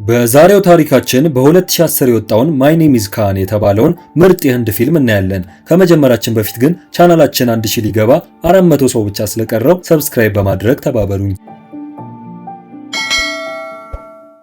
በዛሬው ታሪካችን በ2010 የወጣውን ማይ ኔም ኢዝ ካን የተባለውን ምርጥ የህንድ ፊልም እናያለን። ከመጀመራችን በፊት ግን ቻናላችን 1000 ሊገባ 400 ሰው ብቻ ስለቀረው ሰብስክራይብ በማድረግ ተባበሩኝ።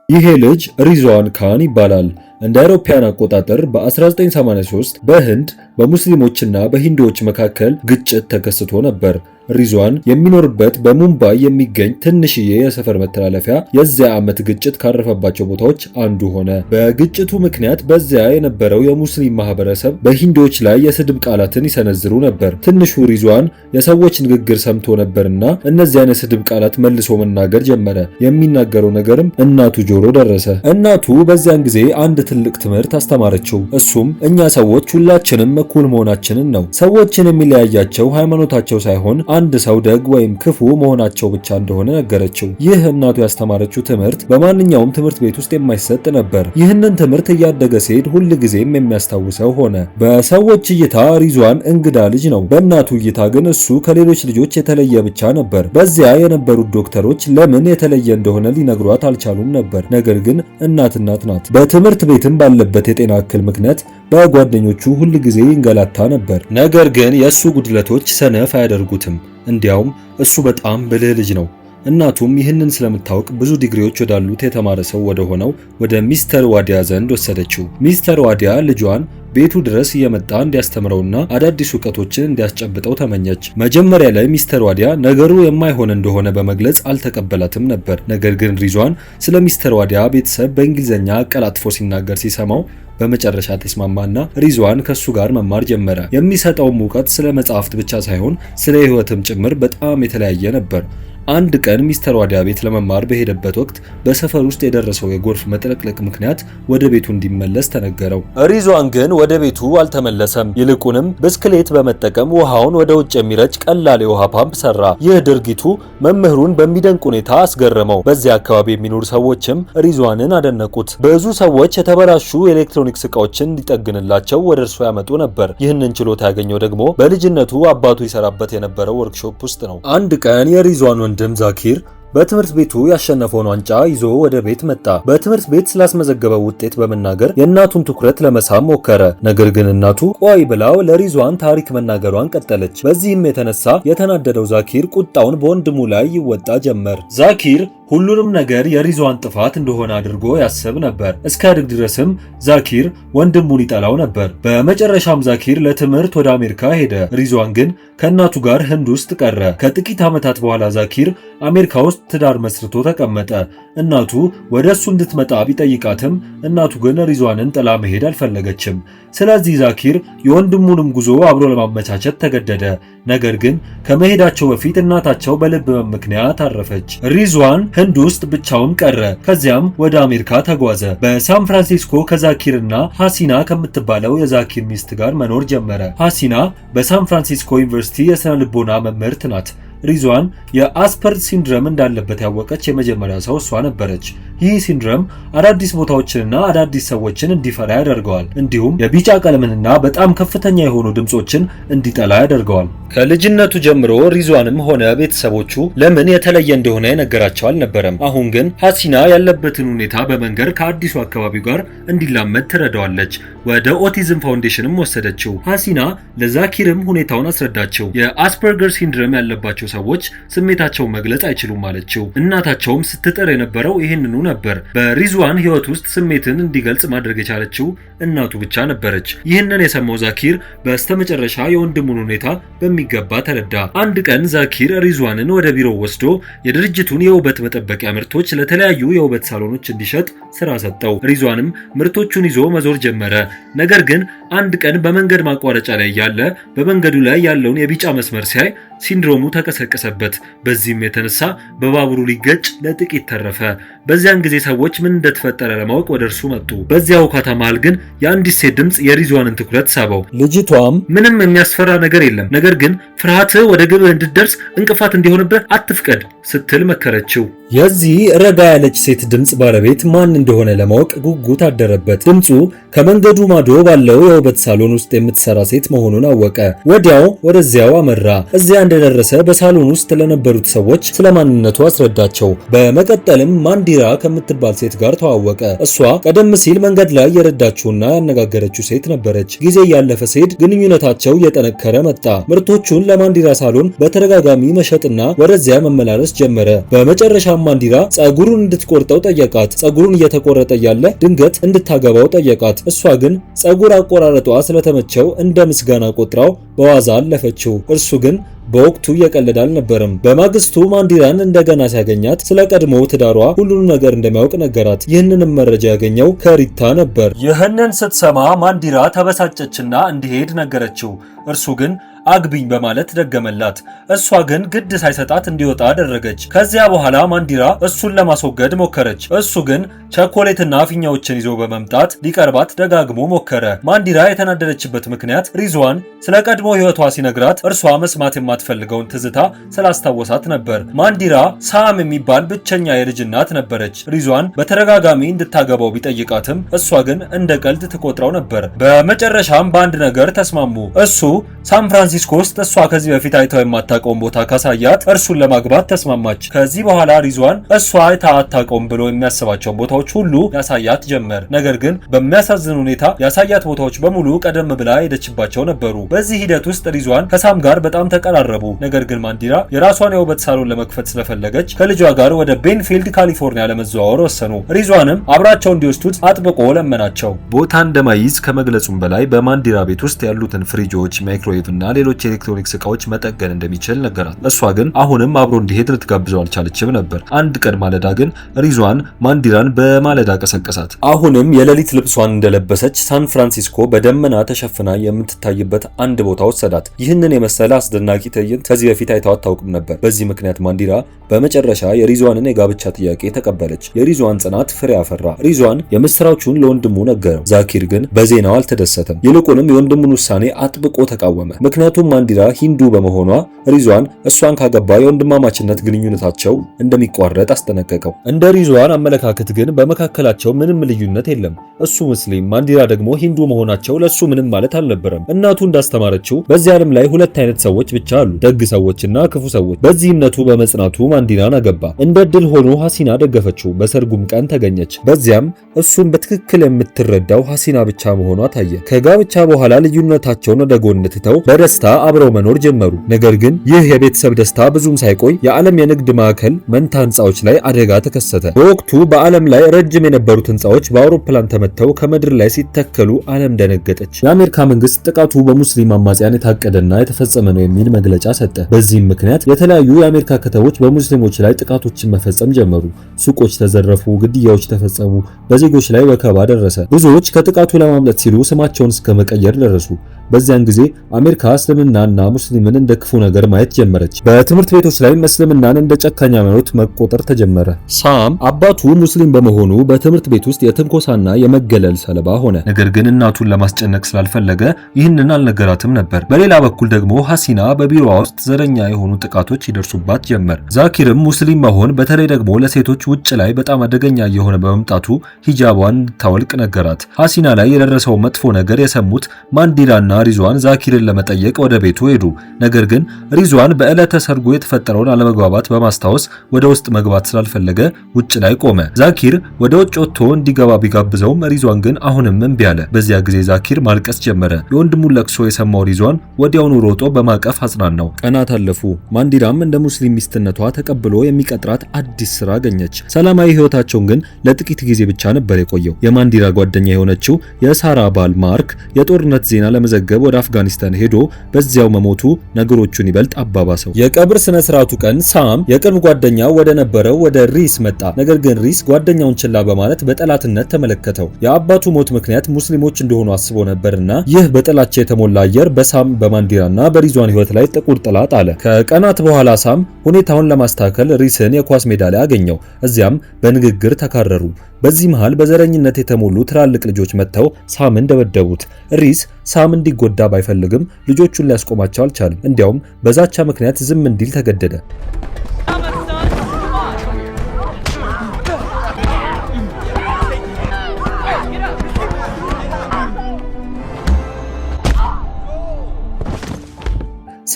ይሄ ልጅ ሪዝዋን ካን ይባላል። እንደ አውሮፓውያን አቆጣጠር በ1983 በህንድ በሙስሊሞችና በሂንዱዎች መካከል ግጭት ተከስቶ ነበር። ሪዝዋን የሚኖርበት በሙምባይ የሚገኝ ትንሽዬ የሰፈር መተላለፊያ የዚያ ዓመት ግጭት ካረፈባቸው ቦታዎች አንዱ ሆነ። በግጭቱ ምክንያት በዚያ የነበረው የሙስሊም ማህበረሰብ በሂንዶች ላይ የስድብ ቃላትን ይሰነዝሩ ነበር። ትንሹ ሪዝዋን የሰዎች ንግግር ሰምቶ ነበርና እነዚያን የስድብ ቃላት መልሶ መናገር ጀመረ። የሚናገረው ነገርም እናቱ ጆሮ ደረሰ። እናቱ በዚያን ጊዜ አንድ ትልቅ ትምህርት አስተማረችው። እሱም እኛ ሰዎች ሁላችንም እኩል መሆናችንን ነው። ሰዎችን የሚለያያቸው ሃይማኖታቸው ሳይሆን አንድ ሰው ደግ ወይም ክፉ መሆናቸው ብቻ እንደሆነ ነገረችው። ይህ እናቱ ያስተማረችው ትምህርት በማንኛውም ትምህርት ቤት ውስጥ የማይሰጥ ነበር። ይህንን ትምህርት እያደገ ሲሄድ ሁል ጊዜም የሚያስታውሰው ሆነ። በሰዎች እይታ ሪዝዋን እንግዳ ልጅ ነው። በእናቱ እይታ ግን እሱ ከሌሎች ልጆች የተለየ ብቻ ነበር። በዚያ የነበሩት ዶክተሮች ለምን የተለየ እንደሆነ ሊነግሯት አልቻሉም ነበር። ነገር ግን እናት ናት። በትምህርት ቤትም ባለበት የጤና እክል ምክንያት በጓደኞቹ ሁል ጊዜ ይንገላታ ነበር። ነገር ግን የእሱ ጉድለቶች ሰነፍ አያደርጉትም። እንዲያውም እሱ በጣም ብልህ ልጅ ነው። እናቱም ይህንን ስለምታውቅ ብዙ ዲግሪዎች ወዳሉት የተማረ ሰው ወደ ሆነው ወደ ሚስተር ዋዲያ ዘንድ ወሰደችው። ሚስተር ዋዲያ ልጇን ቤቱ ድረስ እየመጣ እንዲያስተምረውና አዳዲስ እውቀቶችን እንዲያስጨብጠው ተመኘች። መጀመሪያ ላይ ሚስተር ዋዲያ ነገሩ የማይሆን እንደሆነ በመግለጽ አልተቀበላትም ነበር። ነገር ግን ሪዝዋን ስለ ሚስተር ዋዲያ ቤተሰብ በእንግሊዝኛ አቀላጥፎ ሲናገር ሲሰማው በመጨረሻ ተስማማና ሪዝዋን ከሱ ጋር መማር ጀመረ። የሚሰጠውም እውቀት ስለ መጽሐፍት ብቻ ሳይሆን ስለ ሕይወትም ጭምር በጣም የተለያየ ነበር። አንድ ቀን ሚስተር ዋዲያ ቤት ለመማር በሄደበት ወቅት በሰፈር ውስጥ የደረሰው የጎርፍ መጥለቅለቅ ምክንያት ወደ ቤቱ እንዲመለስ ተነገረው። ሪዝዋን ግን ወደ ቤቱ አልተመለሰም። ይልቁንም ብስክሌት በመጠቀም ውሃውን ወደ ውጭ የሚረጭ ቀላል የውሃ ፓምፕ ሰራ። ይህ ድርጊቱ መምህሩን በሚደንቅ ሁኔታ አስገረመው። በዚያ አካባቢ የሚኖሩ ሰዎችም ሪዝዋንን አደነቁት። ብዙ ሰዎች የተበላሹ ኤሌክትሮኒክስ ዕቃዎችን እንዲጠግንላቸው ወደ እርሱ ያመጡ ነበር። ይህንን ችሎታ ያገኘው ደግሞ በልጅነቱ አባቱ ይሰራበት የነበረው ወርክሾፕ ውስጥ ነው። አንድ ቀን የሪዝዋን ወንድም ዛኪር በትምህርት ቤቱ ያሸነፈውን ዋንጫ ይዞ ወደ ቤት መጣ። በትምህርት ቤት ስላስመዘገበው ውጤት በመናገር የእናቱን ትኩረት ለመሳብ ሞከረ። ነገር ግን እናቱ ቆይ ብላው ለሪዝዋን ታሪክ መናገሯን ቀጠለች። በዚህም የተነሳ የተናደደው ዛኪር ቁጣውን በወንድሙ ላይ ይወጣ ጀመር። ዛኪር ሁሉንም ነገር የሪዝዋን ጥፋት እንደሆነ አድርጎ ያስብ ነበር። እስከ አድግ ድረስም ዛኪር ወንድሙን ይጠላው ነበር። በመጨረሻም ዛኪር ለትምህርት ወደ አሜሪካ ሄደ። ሪዝዋን ግን ከእናቱ ጋር ህንድ ውስጥ ቀረ። ከጥቂት ዓመታት በኋላ ዛኪር አሜሪካ ውስጥ ትዳር መስርቶ ተቀመጠ። እናቱ ወደ እሱ እንድትመጣ ቢጠይቃትም እናቱ ግን ሪዝዋንን ጥላ መሄድ አልፈለገችም። ስለዚህ ዛኪር የወንድሙንም ጉዞ አብሮ ለማመቻቸት ተገደደ። ነገር ግን ከመሄዳቸው በፊት እናታቸው በልብ ህመም ምክንያት አረፈች። ሪዝዋን ህንድ ውስጥ ብቻውን ቀረ። ከዚያም ወደ አሜሪካ ተጓዘ። በሳን ፍራንሲስኮ ከዛኪርና ሐሲና ከምትባለው የዛኪር ሚስት ጋር መኖር ጀመረ። ሐሲና በሳን ፍራንሲስኮ ዩኒቨርሲቲ የሥነ ልቦና መምህርት ናት። ሪዝዋን የአስፐርጅ ሲንድረም እንዳለበት ያወቀች የመጀመሪያ ሰው እሷ ነበረች። ይህ ሲንድረም አዳዲስ ቦታዎችንና አዳዲስ ሰዎችን እንዲፈራ ያደርገዋል። እንዲሁም የቢጫ ቀለምንና በጣም ከፍተኛ የሆኑ ድምጾችን እንዲጠላ ያደርገዋል። ከልጅነቱ ጀምሮ ሪዝዋንም ሆነ ቤተሰቦቹ ለምን የተለየ እንደሆነ የነገራቸው አልነበረም። አሁን ግን ሐሲና ያለበትን ሁኔታ በመንገር ከአዲሱ አካባቢው ጋር እንዲላመድ ትረዳዋለች። ወደ ኦቲዝም ፋውንዴሽንም ወሰደችው። ሐሲና ለዛኪርም ሁኔታውን አስረዳቸው። የአስፐርገር ሲንድረም ያለባቸው ሰዎች ስሜታቸውን መግለጽ አይችሉም አለችው። እናታቸውም ስትጥር የነበረው ይህንኑ ነበር። በሪዝዋን ህይወት ውስጥ ስሜትን እንዲገልጽ ማድረግ የቻለችው እናቱ ብቻ ነበረች። ይህንን የሰማው ዛኪር በስተመጨረሻ የወንድሙን ሁኔታ በሚገባ ተረዳ። አንድ ቀን ዛኪር ሪዝዋንን ወደ ቢሮው ወስዶ የድርጅቱን የውበት መጠበቂያ ምርቶች ለተለያዩ የውበት ሳሎኖች እንዲሸጥ ስራ ሰጠው። ሪዝዋንም ምርቶቹን ይዞ መዞር ጀመረ። ነገር ግን አንድ ቀን በመንገድ ማቋረጫ ላይ ያለ በመንገዱ ላይ ያለውን የቢጫ መስመር ሲያይ ሲንድሮሙ ተቀሰቀሰበት። በዚህም የተነሳ በባቡሩ ሊገጭ ለጥቂት ተረፈ። በዚያን ጊዜ ሰዎች ምን እንደተፈጠረ ለማወቅ ወደ እርሱ መጡ። በዚያው ሁካታ መሃል ግን የአንዲት ሴት ድምጽ የሪዝዋንን ትኩረት ሳበው። ልጅቷም ምንም የሚያስፈራ ነገር የለም፣ ነገር ግን ፍርሃትህ ወደ ግብህ እንድትደርስ እንቅፋት እንዲሆንብህ አትፍቀድ ስትል መከረችው። የዚህ ረጋ ያለች ሴት ድምጽ ባለቤት ማን እንደሆነ ለማወቅ ጉጉት አደረበት። ድምጹ ከመንገዱ ማዶ ባለው የውበት ሳሎን ውስጥ የምትሰራ ሴት መሆኑን አወቀ። ወዲያው ወደዚያው አመራ። እዚያ እንደደረሰ በሳሎን ውስጥ ለነበሩት ሰዎች ስለ ማንነቱ አስረዳቸው። በመቀጠልም ማንዲራ ከምትባል ሴት ጋር ተዋወቀ። እሷ ቀደም ሲል መንገድ ላይ የረዳችውና ያነጋገረችው ሴት ነበረች። ጊዜ ያለፈ ሲሄድ ግንኙነታቸው እየጠነከረ መጣ። ምርቶቹን ለማንዲራ ሳሎን በተደጋጋሚ መሸጥና ወደዚያ መመላለስ ጀመረ። በመጨረሻ ማንዲራ ጸጉሩን እንድትቆርጠው ጠየቃት። ጸጉሩን እየተቆረጠ ያለ ድንገት እንድታገባው ጠየቃት። እሷ ግን ጸጉር አቆራረጧ ስለተመቸው እንደ ምስጋና ቆጥራው በዋዛ አለፈችው። እርሱ ግን በወቅቱ እየቀለደ አልነበረም። በማግስቱ ማንዲራን እንደገና ሲያገኛት ስለ ቀድሞ ትዳሯ ሁሉንም ነገር እንደሚያውቅ ነገራት። ይህንንም መረጃ ያገኘው ከሪታ ነበር። ይህንን ስትሰማ ማንዲራ ተበሳጨችና እንዲሄድ ነገረችው። እርሱ ግን አግቢኝ በማለት ደገመላት። እሷ ግን ግድ ሳይሰጣት እንዲወጣ አደረገች። ከዚያ በኋላ ማንዲራ እሱን ለማስወገድ ሞከረች። እሱ ግን ቸኮሌትና ፊኛዎችን ይዞ በመምጣት ሊቀርባት ደጋግሞ ሞከረ። ማንዲራ የተናደደችበት ምክንያት ሪዝዋን ስለ ቀድሞ ሕይወቷ ሲነግራት እርሷ መስማት የማትፈልገውን ትዝታ ስላስታወሳት ነበር። ማንዲራ ሳም የሚባል ብቸኛ የልጅ እናት ነበረች። ሪዝዋን በተደጋጋሚ እንድታገባው ቢጠይቃትም እሷ ግን እንደ ቀልድ ትቆጥረው ነበር። በመጨረሻም በአንድ ነገር ተስማሙ። እሱ ሳን ፍራንሲስኮ ውስጥ እሷ ከዚህ በፊት አይታው የማታውቀውን ቦታ ካሳያት እርሱን ለማግባት ተስማማች። ከዚህ በኋላ ሪዝዋን እሷ አይታ አታውቀውም ብሎ የሚያስባቸውን ቦታዎች ሁሉ ያሳያት ጀመር። ነገር ግን በሚያሳዝን ሁኔታ ያሳያት ቦታዎች በሙሉ ቀደም ብላ ሄደችባቸው ነበሩ። በዚህ ሂደት ውስጥ ሪዝዋን ከሳም ጋር በጣም ተቀራረቡ። ነገር ግን ማንዲራ የራሷን የውበት ሳሎን ለመክፈት ስለፈለገች ከልጇ ጋር ወደ ቤንፊልድ ካሊፎርኒያ ለመዘዋወር ወሰኑ። ሪዝዋንም አብራቸው እንዲወስዱት አጥብቆ ለመናቸው። ቦታ እንደማይዝ ከመግለጹም በላይ በማንዲራ ቤት ውስጥ ያሉትን ፍሪጆች፣ ማይክሮዌቭ እና ሌሎች ኤሌክትሮኒክስ እቃዎች መጠገን እንደሚችል ነገራት። እሷ ግን አሁንም አብሮ እንዲሄድ ልትጋብዘው አልቻለችም ነበር። አንድ ቀን ማለዳ ግን ሪዝዋን ማንዲራን በማለዳ ቀሰቀሳት። አሁንም የሌሊት ልብሷን እንደለበሰች ሳን ፍራንሲስኮ በደመና ተሸፍና የምትታይበት አንድ ቦታ ወሰዳት። ይህንን የመሰለ አስደናቂ ትዕይንት ከዚህ በፊት አይታው አታውቅም ነበር። በዚህ ምክንያት ማንዲራ በመጨረሻ የሪዝዋንን የጋብቻ ጥያቄ ተቀበለች። የሪዝዋን ጽናት ፍሬ አፈራ። ሪዝዋን የምስራቹን ለወንድሙ ነገረው። ዛኪር ግን በዜናው አልተደሰተም። ይልቁንም የወንድሙን ውሳኔ አጥብቆ ተቃወመ። ምክንያቱም ማንዲራ ሂንዱ በመሆኗ ሪዝዋን እሷን ካገባ የወንድማማችነት ግንኙነታቸው እንደሚቋረጥ አስጠነቀቀው። እንደ ሪዝዋን አመለካከት ግን በመካከላቸው ምንም ልዩነት የለም። እሱ ሙስሊም፣ ማንዲራ ደግሞ ሂንዱ መሆናቸው ለሱ ምንም ማለት አልነበረም። እናቱ እንዳስተማረችው በዚህ ዓለም ላይ ሁለት አይነት ሰዎች ብቻ አሉ፣ ደግ ሰዎችና ክፉ ሰዎች። በዚህ እምነቱ በመጽናቱ ማንዲራን አገባ። እንደ ድል ሆኖ ሐሲና ደገፈችው። በሰርጉም ቀን ተገኘች። በዚያም እሱን በትክክል የምትረዳው ሐሲና ብቻ መሆኗ ታየ። ከጋብቻ በኋላ ልዩነታቸውን ወደ ጎን ትተው በደስታ አብረው መኖር ጀመሩ። ነገር ግን ይህ የቤተሰብ ደስታ ብዙም ሳይቆይ የዓለም የንግድ ማዕከል መንታ ህንፃዎች ላይ አደጋ ተከሰተ። በወቅቱ በዓለም ላይ ረጅም የነበሩት ህንፃዎች በአውሮፕላን ተመተው ከምድር ላይ ሲተከሉ ዓለም ደነገጠች። የአሜሪካ መንግስት ጥቃቱ በሙስሊም አማጽያን የታቀደና የተፈጸመ ነው የሚል መግለጫ ሰጠ። በዚህም ምክንያት የተለያዩ የአሜሪካ ከተሞች በሙስሊሞች ላይ ጥቃቶችን መፈጸም ጀመሩ። ሱቆች ተዘረፉ፣ ግድያዎች ተፈጸሙ፣ በዜጎች ላይ ወከባ ደረሰ። ብዙዎች ከጥቃቱ ለማምለጥ ሲሉ ስማቸውን እስከ መቀየር ደረሱ። በዚያን ጊዜ አሜሪካ እስልምናና ሙስሊምን እንደ ክፉ ነገር ማየት ጀመረች። በትምህርት ቤቶች ላይ እስልምናን እንደ ጨካኝ ሃይማኖት መቆጠር ተጀመረ። ሳም አባቱ ሙስሊም በመሆኑ በትምህርት ቤት ውስጥ የትንኮሳና የመገለል ሰለባ ሆነ። ነገር ግን እናቱን ለማስጨነቅ ስላልፈለገ ይህንን አልነገራትም ነበር። በሌላ በኩል ደግሞ ሐሲና በቢሮዋ ውስጥ ዘረኛ የሆኑ ጥቃቶች ይደርሱባት ጀመር። ዛኪርም ሙስሊም መሆን በተለይ ደግሞ ለሴቶች ውጭ ላይ በጣም አደገኛ የሆነ በመምጣቱ ሂጃቧን እንድታወልቅ ነገራት። ሐሲና ላይ የደረሰው መጥፎ ነገር የሰሙት ማንዲራና ሪዝዋን ዛኪርን ለመጠየቅ ወደ ቤቱ ሄዱ። ነገር ግን ሪዝዋን በዕለተ ሰርጉ የተፈጠረውን አለመግባባት በማስታወስ ወደ ውስጥ መግባት ስላልፈለገ ውጭ ላይ ቆመ። ዛኪር ወደ ውጭ ወጥቶ እንዲገባ ቢጋብዘውም ሪዝዋን ግን አሁንም እምቢ አለ። በዚያ ጊዜ ዛኪር ማልቀስ ጀመረ። የወንድሙን ለቅሶ የሰማው ሪዝዋን ወዲያውኑ ሮጦ በማቀፍ አጽናናው። ቀናት አለፉ። ማንዲራም እንደ ሙስሊም ሚስትነቷ ተቀብሎ የሚቀጥራት አዲስ ስራ አገኘች። ሰላማዊ ህይወታቸውን ግን ለጥቂት ጊዜ ብቻ ነበር የቆየው። የማንዲራ ጓደኛ የሆነችው የሳራ ባል ማርክ የጦርነት ዜና ለመዘገብ ወደ አፍጋኒስታን ሄዶ በዚያው መሞቱ ነገሮቹን ይበልጥ አባባሰው። የቀብር ስነ ስርዓቱ ቀን ሳም የቅርብ ጓደኛው ወደ ነበረው ወደ ሪስ መጣ። ነገር ግን ሪስ ጓደኛውን ችላ በማለት በጠላትነት ተመለከተው። የአባቱ ሞት ምክንያት ሙስሊሞች እንደሆኑ አስቦ ነበርና ይህ በጥላቻ የተሞላ አየር በሳም በማንዲራና በሪዝዋን ህይወት ላይ ጥቁር ጥላ ጣለ። ከቀናት በኋላ ሳም ሁኔታውን ለማስተካከል ሪስን የኳስ ሜዳ ላይ አገኘው። እዚያም በንግግር ተካረሩ። በዚህ መሃል በዘረኝነት የተሞሉ ትላልቅ ልጆች መጥተው ሳምን ደበደቡት። ሪስ ሳም እንዲጎዳ ባይፈልግም ልጆቹን ሊያስቆማቸው አልቻለም። እንዲያውም በዛቻ ምክንያት ዝም እንዲል ተገደደ።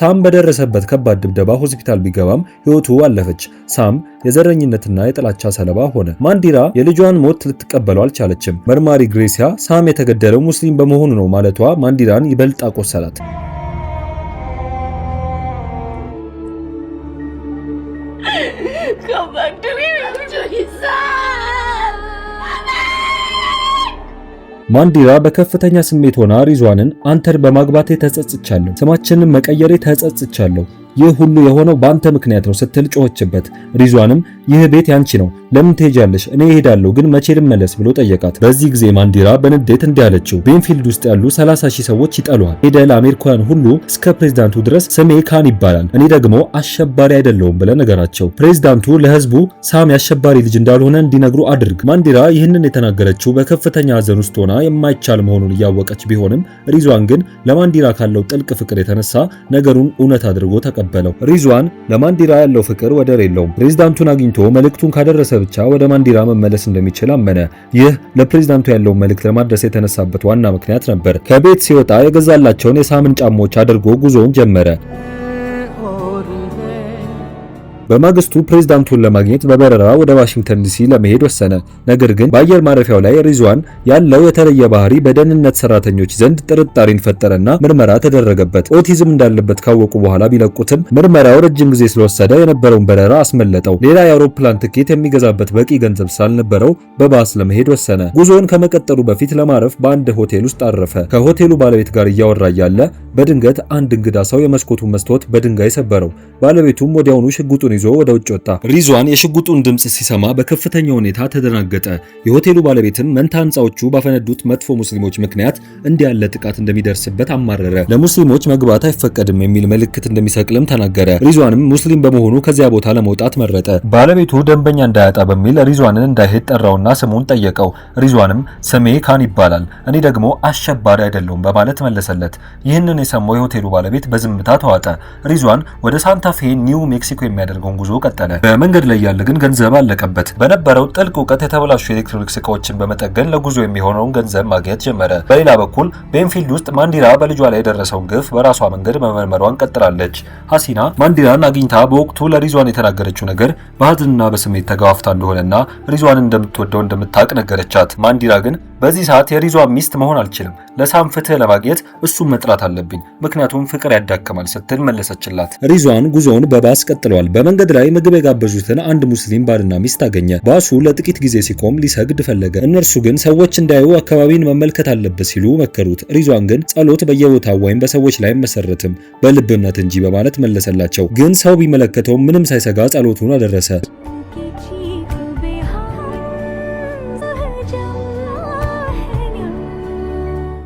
ሳም በደረሰበት ከባድ ድብደባ ሆስፒታል ቢገባም ሕይወቱ አለፈች። ሳም የዘረኝነትና የጥላቻ ሰለባ ሆነ። ማንዲራ የልጇን ሞት ልትቀበለው አልቻለችም። መርማሪ ግሬሲያ ሳም የተገደለው ሙስሊም በመሆኑ ነው ማለቷ ማንዲራን ይበልጥ አቆሰላት። ማንዲራ በከፍተኛ ስሜት ሆና ሪዝዋንን አንተን በማግባቴ ተጸጽቻለሁ፣ ስማችንን መቀየሬ ተጸጽቻለሁ፣ ይህ ሁሉ የሆነው በአንተ ምክንያት ነው ስትል ጮኸችበት። ሪዝዋንም ይህ ቤት ያንቺ ነው፣ ለምን ትሄጃለሽ? እኔ እሄዳለሁ፣ ግን መቼ ልመለስ ብሎ ጠየቃት። በዚህ ጊዜ ማንዲራ በንዴት እንዲህ አለችው፣ ቤንፊልድ ውስጥ ያሉ 30,000 ሰዎች ይጠሉሃል። ሄደ ለአሜሪካውያን ሁሉ እስከ ፕሬዝዳንቱ ድረስ ስሜ ካን ይባላል፣ እኔ ደግሞ አሸባሪ አይደለሁም ብለህ ነገራቸው። ፕሬዝዳንቱ ለህዝቡ ሳም የአሸባሪ ልጅ እንዳልሆነ እንዲነግሩ አድርግ። ማንዲራ ይህንን የተናገረችው በከፍተኛ ሐዘን ውስጥ ሆና የማይቻል መሆኑን እያወቀች ቢሆንም ሪዝዋን ግን ለማንዲራ ካለው ጥልቅ ፍቅር የተነሳ ነገሩን እውነት አድርጎ ተቀበለው። ሪዝዋን ለማንዲራ ያለው ፍቅር ወደር የለውም። ፕሬዝዳንቱን አግኝቶ መልእክቱን ካደረሰ ብቻ ወደ ማንዲራ መመለስ እንደሚችል አመነ። ይህ ለፕሬዝዳንቱ ያለውን መልእክት ለማድረስ የተነሳበት ዋና ምክንያት ነበር። ከቤት ሲወጣ የገዛላቸውን የሳምን ጫማዎች አድርጎ ጉዞውን ጀመረ። በማግስቱ ፕሬዝዳንቱን ለማግኘት በበረራ ወደ ዋሽንግተን ዲሲ ለመሄድ ወሰነ። ነገር ግን በአየር ማረፊያው ላይ ሪዝዋን ያለው የተለየ ባህሪ በደህንነት ሰራተኞች ዘንድ ጥርጣሬን ፈጠረና ምርመራ ተደረገበት። ኦቲዝም እንዳለበት ካወቁ በኋላ ቢለቁትም ምርመራው ረጅም ጊዜ ስለወሰደ የነበረውን በረራ አስመለጠው። ሌላ የአውሮፕላን ትኬት የሚገዛበት በቂ ገንዘብ ስላልነበረው በባስ ለመሄድ ወሰነ። ጉዞውን ከመቀጠሉ በፊት ለማረፍ በአንድ ሆቴል ውስጥ አረፈ። ከሆቴሉ ባለቤት ጋር እያወራ እያለ በድንገት አንድ እንግዳ ሰው የመስኮቱን መስታወት በድንጋይ ሰበረው። ባለቤቱም ወዲያውኑ ሽጉጡን ይዞ ወደ ውጭ ወጣ። ሪዝዋን የሽጉጡን ድምጽ ሲሰማ በከፍተኛ ሁኔታ ተደናገጠ። የሆቴሉ ባለቤትም መንታ ህንጻዎቹ ባፈነዱት መጥፎ ሙስሊሞች ምክንያት እንዲህ ያለ ጥቃት እንደሚደርስበት አማረረ። ለሙስሊሞች መግባት አይፈቀድም የሚል ምልክት እንደሚሰቅልም ተናገረ። ሪዝዋንም ሙስሊም በመሆኑ ከዚያ ቦታ ለመውጣት መረጠ። ባለቤቱ ደንበኛ እንዳያጣ በሚል ሪዝዋንን እንዳይሄድ ጠራውና ስሙን ጠየቀው። ሪዝዋንም ስሜ ካን ይባላል፣ እኔ ደግሞ አሸባሪ አይደለሁም በማለት መለሰለት። ይህንን የሰማው የሆቴሉ ባለቤት በዝምታ ተዋጠ። ሪዝዋን ወደ ሳንታፌ ኒው ሜክሲኮ የሚያደርገው ጉዞ ቀጠለ። በመንገድ ላይ ያለ ግን ገንዘብ አለቀበት። በነበረው ጥልቅ እውቀት የተበላሹ ኤሌክትሮኒክስ እቃዎችን በመጠገን ለጉዞ የሚሆነውን ገንዘብ ማግኘት ጀመረ። በሌላ በኩል ቤንፊልድ ውስጥ ማንዲራ በልጇ ላይ የደረሰውን ግፍ በራሷ መንገድ መመርመሯን ቀጥላለች። ሐሲና ማንዲራን አግኝታ በወቅቱ ለሪዝዋን የተናገረችው ነገር በሐዘንና በስሜት ተጋፍታ እንደሆነና ሪዝዋን እንደምትወደው እንደምታውቅ ነገረቻት። ማንዲራ ግን በዚህ ሰዓት የሪዝዋን ሚስት መሆን አልችልም፣ ለሳም ፍትህ ለማግኘት እሱን መጥራት አለብኝ፣ ምክንያቱም ፍቅር ያዳክማል ስትል መለሰችላት። ሪዝዋን ጉዞውን በባስ ቀጥሏል። በመንገድ ላይ ምግብ የጋበዙትን አንድ ሙስሊም ባልና ሚስት አገኘ። ባሱ ለጥቂት ጊዜ ሲቆም ሊሰግድ ፈለገ። እነርሱ ግን ሰዎች እንዳዩ አካባቢን መመልከት አለበት ሲሉ መከሩት። ሪዝዋን ግን ጸሎት በየቦታው ወይም በሰዎች ላይ መሰረትም በልብ እምነት እንጂ በማለት መለሰላቸው። ግን ሰው ቢመለከተው ምንም ሳይሰጋ ጸሎቱን አደረሰ።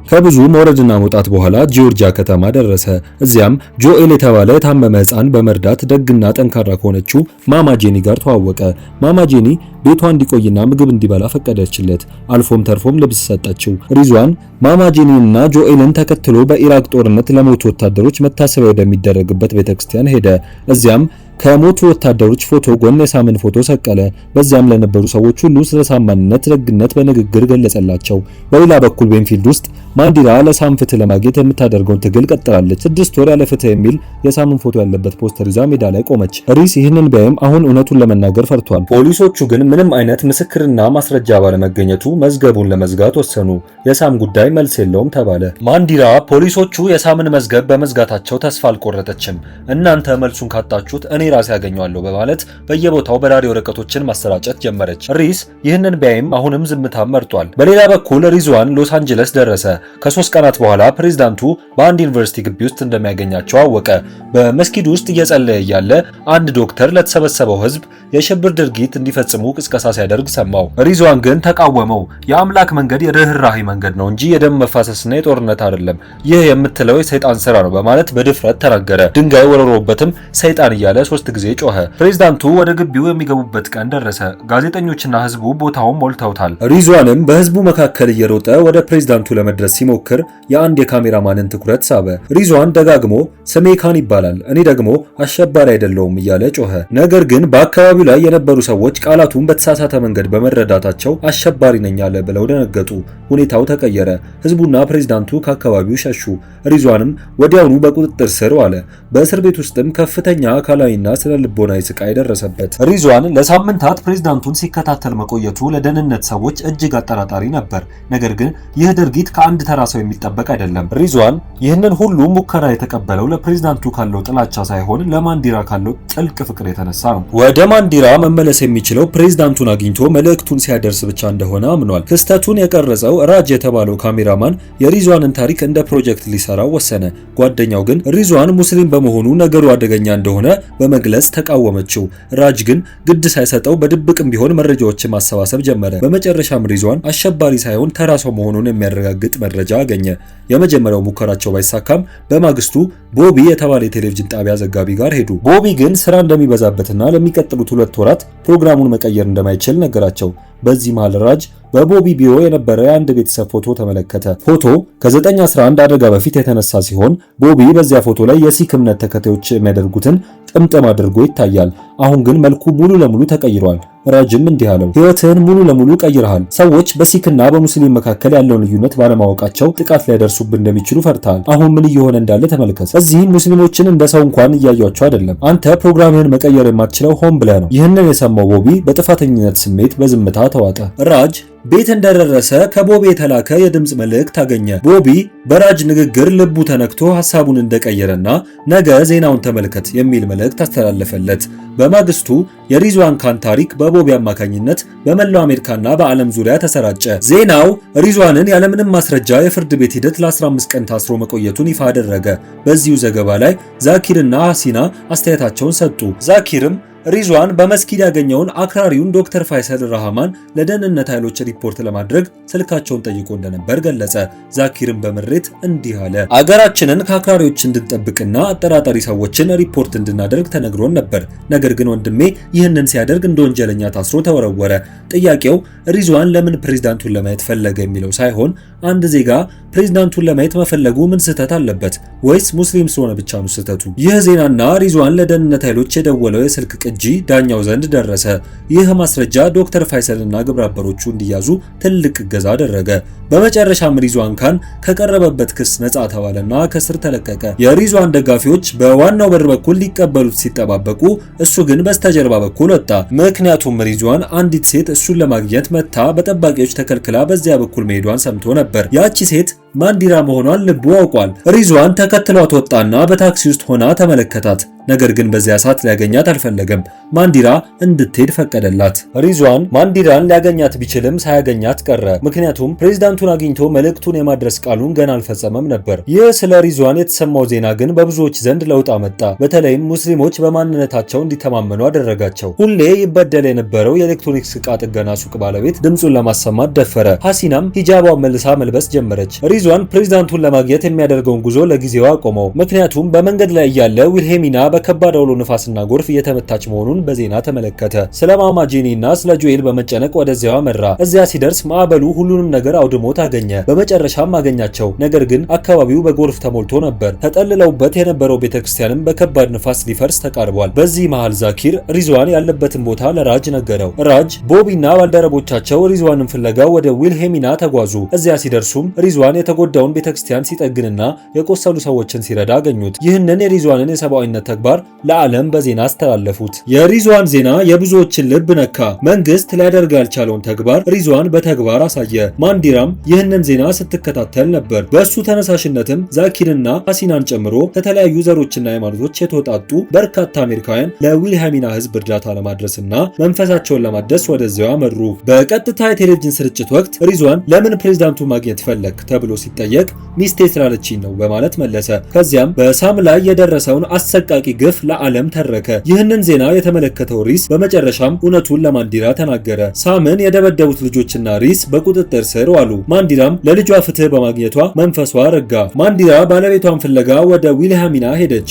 ከብዙ መውረድና መውጣት በኋላ ጂኦርጂያ ከተማ ደረሰ። እዚያም ጆኤል የተባለ የታመመ ሕፃን በመርዳት ደግና ጠንካራ ከሆነችው ማማ ጄኒ ጋር ተዋወቀ። ማማ ጄኒ ቤቷ እንዲቆይና ምግብ እንዲበላ ፈቀደችለት። አልፎም ተርፎም ልብስ ሰጠችው። ሪዝዋን ማማ ጄኒንና ጆኤልን ተከትሎ በኢራቅ ጦርነት ለሞቱ ወታደሮች መታሰቢያ ወደሚደረግበት ቤተክርስቲያን ሄደ። እዚያም ከሞቱ ወታደሮች ፎቶ ጎን የሳምን ፎቶ ሰቀለ። በዚያም ለነበሩ ሰዎች ሁሉ ስለ ሳም ማንነት፣ ደግነት በንግግር ገለጸላቸው። በሌላ በኩል ቤንፊልድ ውስጥ ማንዲራ ለሳም ፍትህ ለማግኘት የምታደርገውን ትግል ቀጥላለች። 6 ወር ያለ ፍትህ የሚል የሳምን ፎቶ ያለበት ፖስተር ይዛ ሜዳ ላይ ቆመች። ሪስ ይህንን ቢያይም አሁን እውነቱን ለመናገር ፈርቷል። ፖሊሶቹ ግን ምንም አይነት ምስክርና ማስረጃ ባለመገኘቱ መዝገቡን ለመዝጋት ወሰኑ። የሳም ጉዳይ መልስ የለውም ተባለ። ማንዲራ ፖሊሶቹ የሳምን መዝገብ በመዝጋታቸው ተስፋ አልቆረጠችም። እናንተ መልሱን ካጣችሁት እኔ ራሴ ያገኘዋለሁ በማለት በየቦታው በራሪ ወረቀቶችን ማሰራጨት ጀመረች። ሪስ ይህንን ቢያይም አሁንም ዝምታን መርጧል። በሌላ በኩል ሪዝዋን ሎስ አንጀለስ ደረሰ። ከ3 ቀናት በኋላ ፕሬዝዳንቱ በአንድ ዩኒቨርሲቲ ግቢ ውስጥ እንደሚያገኛቸው አወቀ። በመስጊድ ውስጥ እየጸለየ እያለ አንድ ዶክተር ለተሰበሰበው ሕዝብ የሽብር ድርጊት እንዲፈጽሙ ቅስቀሳ ሲያደርግ ሰማው። ሪዝዋን ግን ተቃወመው። የአምላክ መንገድ የርህራሄ መንገድ ነው እንጂ የደም መፋሰስና የጦርነት አይደለም፣ ይህ የምትለው የሰይጣን ስራ ነው በማለት በድፍረት ተናገረ። ድንጋይ ወረሮበትም ሰይጣን እያለ 3 ጊዜ ጮኸ። ፕሬዝዳንቱ ወደ ግቢው የሚገቡበት ቀን ደረሰ። ጋዜጠኞችና ህዝቡ ቦታውን ሞልተውታል። ሪዝዋንም በህዝቡ መካከል እየሮጠ ወደ ፕሬዝዳንቱ ለመድረስ ሲሞክር የአንድ የካሜራማንን ትኩረት ሳበ። ሪዝዋን ደጋግሞ ስሜ ካን ይባላል፣ እኔ ደግሞ አሸባሪ አይደለሁም እያለ ጮኸ። ነገር ግን በአካባቢው ላይ የነበሩ ሰዎች ቃላቱን በተሳሳተ መንገድ በመረዳታቸው አሸባሪ ነኝ አለ ብለው ደነገጡ። ሁኔታው ተቀየረ። ህዝቡና ፕሬዝዳንቱ ከአካባቢው ሸሹ። ሪዝዋንም ወዲያውኑ በቁጥጥር ስር ዋለ። በእስር ቤት ውስጥም ከፍተኛ አካላዊና ስነ ልቦናዊ ስቃይ ደረሰበት። ሪዝዋን ለሳምንታት ፕሬዝዳንቱን ሲከታተል መቆየቱ ለደህንነት ሰዎች እጅግ አጠራጣሪ ነበር። ነገር ግን ይህ ድርጊት ከአንድ ተራ ሰው የሚጠበቅ አይደለም። ሪዝዋን ይህንን ሁሉ ሙከራ የተቀበለው ለፕሬዝዳንቱ ካለው ጥላቻ ሳይሆን ለማንዲራ ካለው ጥልቅ ፍቅር የተነሳ ነው። ወደ ማንዲራ መመለስ የሚችለው ፕሬዝዳንቱን አግኝቶ መልእክቱን ሲያደርስ ብቻ እንደሆነ አምኗል። ክስተቱን የቀረጸው ራጅ የተባለው ካሜራማን የሪዝዋንን ታሪክ እንደ ፕሮጀክት ሊሰራው ወሰነ። ጓደኛው ግን ሪዝዋን ሙስሊም በመሆኑ ነገሩ አደገኛ እንደሆነ በመግለጽ ተቃወመችው። ራጅ ግን ግድ ሳይሰጠው በድብቅም ቢሆን መረጃዎችን ማሰባሰብ ጀመረ። በመጨረሻም ሪዝዋን አሸባሪ ሳይሆን ተራ ሰው መሆኑን የሚያረጋግጥ መረጃ አገኘ። የመጀመሪያው ሙከራቸው ባይሳካም በማግስቱ ቦቢ የተባለ የቴሌቪዥን ጣቢያ ዘጋቢ ጋር ሄዱ። ቦቢ ግን ስራ እንደሚበዛበትና ለሚቀጥሉት 2 ወራት ፕሮግራሙን መቀየር እንደማይችል ነገራቸው። በዚህ መሃል ራጅ በቦቢ ቢሮ የነበረ የአንድ ቤተሰብ ፎቶ ተመለከተ። ፎቶ ከ9/11 አደጋ በፊት የተነሳ ሲሆን ቦቢ በዚያ ፎቶ ላይ የሲክ እምነት ተከታዮች የሚያደርጉትን ጥምጥም አድርጎ ይታያል። አሁን ግን መልኩ ሙሉ ለሙሉ ተቀይሯል። ራጅም እንዲህ አለው፣ ህይወትህን ሙሉ ለሙሉ ቀይረሃል። ሰዎች በሲክና በሙስሊም መካከል ያለውን ልዩነት ባለማወቃቸው ጥቃት ሊያደርሱብህ እንደሚችሉ ፈርተሃል። አሁን ምን እየሆነ እንዳለ ተመልከት። እዚህም ሙስሊሞችን እንደ ሰው እንኳን እያያቸው አይደለም። አንተ ፕሮግራምህን መቀየር የማትችለው ሆን ብለህ ነው። ይህንን የሰማው ቦቢ በጥፋተኝነት ስሜት በዝምታ ተዋጠ። ራጅ ቤት እንደደረሰ ከቦቢ የተላከ የድምጽ መልእክት አገኘ። ቦቢ በራጅ ንግግር ልቡ ተነክቶ ሐሳቡን እንደቀየረና ነገ ዜናውን ተመልከት የሚል መልእክት አስተላለፈለት። በማግስቱ የሪዝዋን ካን ታሪክ በቦቢ አማካኝነት በመላው አሜሪካና በዓለም ዙሪያ ተሰራጨ። ዜናው ሪዝዋንን ያለምንም ማስረጃ የፍርድ ቤት ሂደት ለ15 ቀን ታስሮ መቆየቱን ይፋ አደረገ። በዚሁ ዘገባ ላይ ዛኪርና ሐሲና አስተያየታቸውን ሰጡ። ዛኪርም ሪዝዋን በመስጊድ ያገኘውን አክራሪውን ዶክተር ፋይሰል ራህማን ለደህንነት ኃይሎች ሪፖርት ለማድረግ ስልካቸውን ጠይቆ እንደነበር ገለጸ። ዛኪርም በምሬት እንዲህ አለ፣ አገራችንን ከአክራሪዎች እንድንጠብቅና አጠራጣሪ ሰዎችን ሪፖርት እንድናደርግ ተነግሮን ነበር። ነገር ግን ወንድሜ ይህንን ሲያደርግ እንደ ወንጀለኛ ታስሮ ተወረወረ። ጥያቄው ሪዝዋን ለምን ፕሬዝዳንቱን ለማየት ፈለገ የሚለው ሳይሆን አንድ ዜጋ ፕሬዝዳንቱን ለማየት መፈለጉ ምን ስህተት አለበት? ወይስ ሙስሊም ስለሆነ ብቻ ነው ስህተቱ? ይህ ዜናና ሪዝዋን ለደህንነት ኃይሎች የደወለው የስልክ ቅጂ ዳኛው ዘንድ ደረሰ። ይህ ማስረጃ ዶክተር ፋይሰልና ግብረአበሮቹ እንዲያዙ ትልቅ እገዛ አደረገ። በመጨረሻም ሪዝዋን ካን ከቀረበበት ክስ ነጻ ተባለና ከስር ተለቀቀ። የሪዝዋን ደጋፊዎች በዋናው በር በኩል ሊቀበሉት ሲጠባበቁ፣ እሱ ግን በስተጀርባ በኩል ወጣ። ምክንያቱም ሪዝዋን አንዲት ሴት እሱን ለማግኘት መታ በጠባቂዎች ተከልክላ በዚያ በኩል መሄዷን ሰምቶ ነበር። ያቺ ሴት ማንዲራ መሆኗን ልቡ አውቋል። ሪዝዋን ተከትሏት ወጣና በታክሲ ውስጥ ሆና ተመለከታት። ነገር ግን በዚያ ሰዓት ሊያገኛት አልፈለገም። ማንዲራ እንድትሄድ ፈቀደላት። ሪዝዋን ማንዲራን ሊያገኛት ቢችልም ሳያገኛት ቀረ። ምክንያቱም ፕሬዝዳንቱን አግኝቶ መልእክቱን የማድረስ ቃሉን ገና አልፈጸመም ነበር። ይህ ስለ ሪዝዋን የተሰማው ዜና ግን በብዙዎች ዘንድ ለውጥ አመጣ። በተለይም ሙስሊሞች በማንነታቸው እንዲተማመኑ አደረጋቸው። ሁሌ ይበደል የነበረው የኤሌክትሮኒክስ ዕቃ ጥገና ሱቅ ባለቤት ድምጹን ለማሰማት ደፈረ። ሐሲናም ሂጃቧን መልሳ መልበስ ጀመረች። ሪዝዋን ፕሬዝዳንቱን ለማግኘት የሚያደርገውን ጉዞ ለጊዜው አቆመው። ምክንያቱም በመንገድ ላይ እያለ ዊልሄሚና በከባድ አውሎ ንፋስና ጎርፍ እየተመታች መሆኑን በዜና ተመለከተ። ስለ ማማ ጄኒ እና ስለ ጆኤል በመጨነቅ ወደዚያው አመራ። እዚያ ሲደርስ ማዕበሉ ሁሉንም ነገር አውድሞት አገኘ። በመጨረሻም አገኛቸው። ነገር ግን አካባቢው በጎርፍ ተሞልቶ ነበር። ተጠልለውበት የነበረው ቤተክርስቲያንም በከባድ ንፋስ ሊፈርስ ተቃርቧል። በዚህ መሃል ዛኪር ሪዝዋን ያለበትን ቦታ ለራጅ ነገረው። ራጅ፣ ቦቢና ባልደረቦቻቸው ሪዝዋንን ፍለጋ ወደ ዊልሄሚና ተጓዙ። እዚያ ሲደርሱም ሪዝዋን የተጎዳውን ቤተክርስቲያን ሲጠግንና የቆሰሉ ሰዎችን ሲረዳ አገኙት። ይህንን የሪዝዋንን የሰብአዊነት ተግባር ለዓለም በዜና አስተላለፉት። የሪዝዋን ዜና የብዙዎችን ልብ ነካ። መንግስት ሊያደርግ ያልቻለውን ተግባር ሪዝዋን በተግባር አሳየ። ማንዲራም ይህንን ዜና ስትከታተል ነበር። በእሱ ተነሳሽነትም ዛኪርና ሐሲናን ጨምሮ ከተለያዩ ዘሮችና ሃይማኖቶች የተወጣጡ በርካታ አሜሪካውያን ለዊልሄሚና ህዝብ እርዳታ ለማድረስና መንፈሳቸውን ለማደስ ወደዚያው አመሩ። በቀጥታ የቴሌቪዥን ስርጭት ወቅት ሪዝዋን ለምን ፕሬዝዳንቱ ማግኘት ፈለግ ተብሎ ሲጠየቅ ሚስቴ ስላለችኝ ነው በማለት መለሰ። ከዚያም በሳም ላይ የደረሰውን አሰቃቂ ግፍ ለዓለም ተረከ። ይህንን ዜና የተመለከተው ሪስ በመጨረሻም እውነቱን ለማንዲራ ተናገረ። ሳምን የደበደቡት ልጆችና ሪስ በቁጥጥር ስር ዋሉ። ማንዲራም ለልጇ ፍትህ በማግኘቷ መንፈሷ ረጋ። ማንዲራ ባለቤቷን ፍለጋ ወደ ዊልሄሚና ሄደች።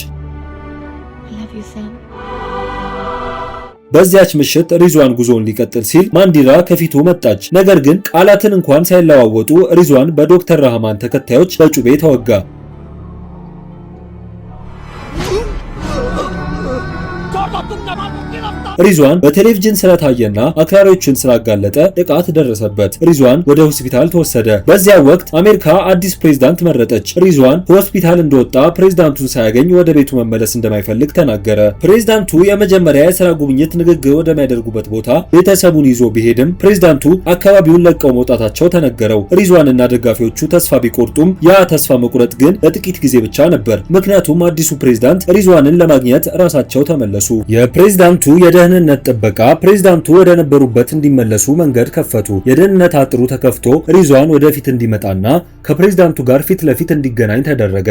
በዚያች ምሽት ሪዝዋን ጉዞውን ሊቀጥል ሲል ማንዲራ ከፊቱ መጣች። ነገር ግን ቃላትን እንኳን ሳይለዋወጡ ሪዝዋን በዶክተር ራህማን ተከታዮች በጩቤ ተወጋ። ሪዝዋን በቴሌቪዥን ስለታየና አክራሪዎችን ስላጋለጠ ጥቃት ደረሰበት። ሪዝዋን ወደ ሆስፒታል ተወሰደ። በዚያ ወቅት አሜሪካ አዲስ ፕሬዝዳንት መረጠች። ሪዝዋን ከሆስፒታል እንደወጣ ፕሬዝዳንቱን ሳያገኝ ወደ ቤቱ መመለስ እንደማይፈልግ ተናገረ። ፕሬዝዳንቱ የመጀመሪያ የሥራ ጉብኝት ንግግር ወደሚያደርጉበት ቦታ ቤተሰቡን ይዞ ቢሄድም ፕሬዝዳንቱ አካባቢውን ለቀው መውጣታቸው ተነገረው። ሪዝዋንና ደጋፊዎቹ ተስፋ ቢቆርጡም ያ ተስፋ መቁረጥ ግን ለጥቂት ጊዜ ብቻ ነበር። ምክንያቱም አዲሱ ፕሬዝዳንት ሪዝዋንን ለማግኘት ራሳቸው ተመለሱ። የፕሬዝዳንቱ የደህንነት ጥበቃ ፕሬዝዳንቱ ወደ ነበሩበት እንዲመለሱ መንገድ ከፈቱ። የደህንነት አጥሩ ተከፍቶ ሪዝዋን ወደፊት እንዲመጣና ከፕሬዝዳንቱ ጋር ፊት ለፊት እንዲገናኝ ተደረገ።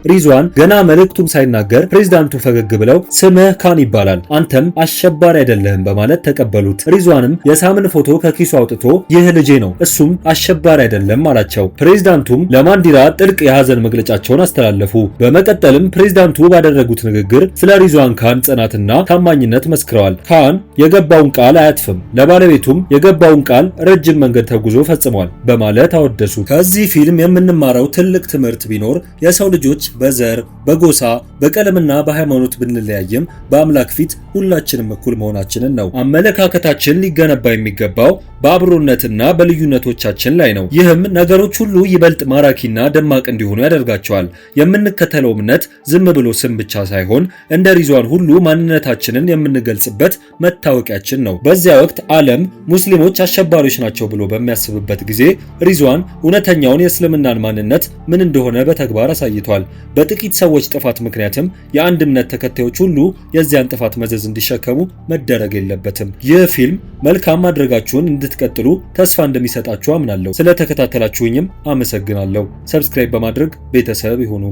ሪዝዋን ገና መልእክቱን ሳይናገር ፕሬዝዳንቱ ፈገግ ብለው ስምህ ካን ይባላል፣ አንተም አሸባሪ አይደለህም በማለት ተቀበሉት። ሪዝዋንም የሳምን ፎቶ ከኪሱ አውጥቶ ይህ ልጄ ነው፣ እሱም አሸባሪ አይደለም አላቸው። ፕሬዝዳንቱም ለማንዲራ ጥልቅ የሐዘን መግለጫቸውን አስተላለፉ። በመቀጠልም ፕሬዝዳንቱ ባደረጉት ንግግር ስለ ሪዝዋን ካን ጽናትና ታማኝነት መስክረዋል። ካን የገባውን ቃል አያጥፍም፣ ለባለቤቱም የገባውን ቃል ረጅም መንገድ ተጉዞ ፈጽሟል በማለት አወደሱ። ከዚህ ፊልም የምንማረው ትልቅ ትምህርት ቢኖር የሰው ልጆች በዘር፣ በጎሳ፣ በቀለምና በሃይማኖት ብንለያይም በአምላክ ፊት ሁላችንም እኩል መሆናችንን ነው። አመለካከታችን ሊገነባ የሚገባው በአብሮነትና በልዩነቶቻችን ላይ ነው። ይህም ነገሮች ሁሉ ይበልጥ ማራኪና ደማቅ እንዲሆኑ ያደርጋቸዋል። የምንከተለው እምነት ዝም ብሎ ስም ብቻ ሳይሆን እንደ ሪዝዋን ሁሉ ማንነታችንን የምንገልጽበት መታወቂያችን ነው። በዚያ ወቅት ዓለም ሙስሊሞች አሸባሪዎች ናቸው ብሎ በሚያስብበት ጊዜ ሪዝዋን እውነተኛውን የእስልምናን ማንነት ምን እንደሆነ በተግባር አሳይቷል። በጥቂት ሰዎች ጥፋት ምክንያትም የአንድ እምነት ተከታዮች ሁሉ የዚያን ጥፋት መዘዝ እንዲሸከሙ መደረግ የለበትም። ይህ ፊልም መልካም ማድረጋችሁን እንድትቀጥሉ ተስፋ እንደሚሰጣችሁ አምናለሁ። ስለተከታተላችሁኝም አመሰግናለሁ። ሰብስክራይብ በማድረግ ቤተሰብ ይሁኑ።